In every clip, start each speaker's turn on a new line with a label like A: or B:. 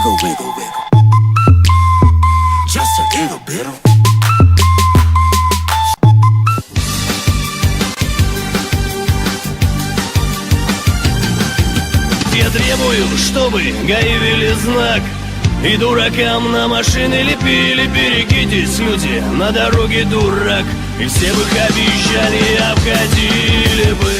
A: wiggle, wiggle, wiggle. Just a little bit of.
B: Я требую, чтобы ГАИ ввели знак, и дуракам на машины лепили. Берегитесь, люди, на дороге дурак, и все бы их обещания обходили бы.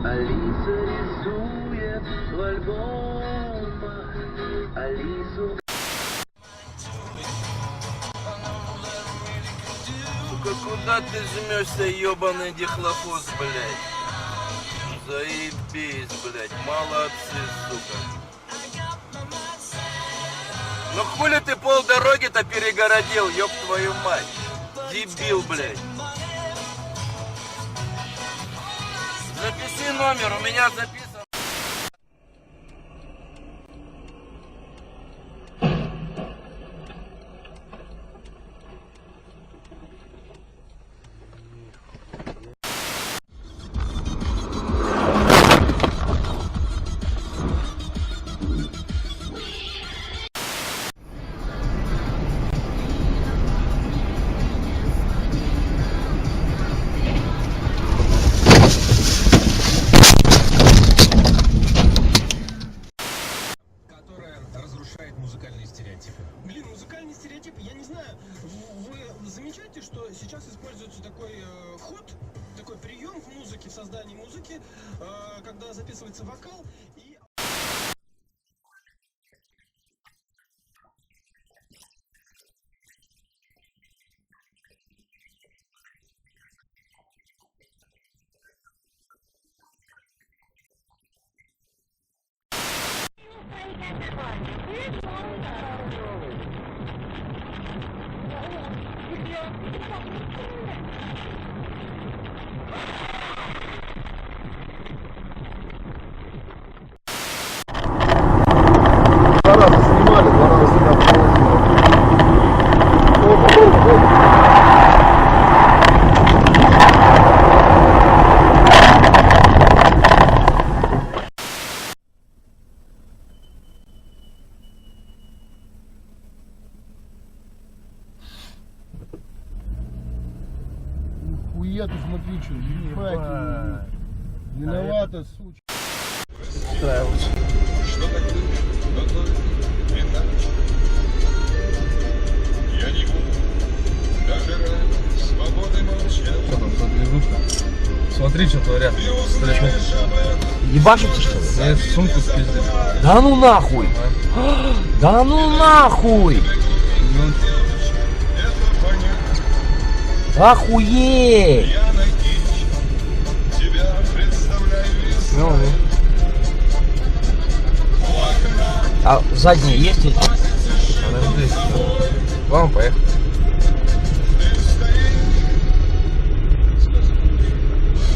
C: Алиса рисует в альбомах Алису. Сука, куда ты жмешься, ебаный дихлофос, блядь? Заебись, блядь, молодцы, сука. Ну хули ты полдороги-то перегородил, ёб твою мать? Дебил, блядь. Записи номер, у меня записан.
D: Музыкальные стереотипы. Блин, музыкальные стереотипы, я не знаю, вы замечаете, что сейчас используется такой ход, такой прием в музыке, в создании музыки, когда записывается вокал и...
E: Хуя ты смотри, что, ебать, виновата, сучка.
F: Устраиваться.
G: Что такое? Готовить? Винтаж? Я не буду. Даже ради свободы молчать.
F: Что там за движуха? Смотри, что творят.
H: Ебашите, что ли?
F: Я сумку спиздил.
H: Да ну нахуй! Да ну нахуй! Охуеть!
G: Я найти тебя представляю весной.
H: Ну. А задние есть эти?
F: Подожди. Ладно, поехали.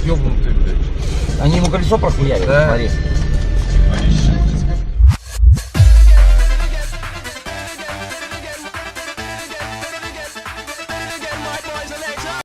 F: Ёбнутый, блядь.
H: Они ему колесо прохуяли,
F: Да.
H: смотри.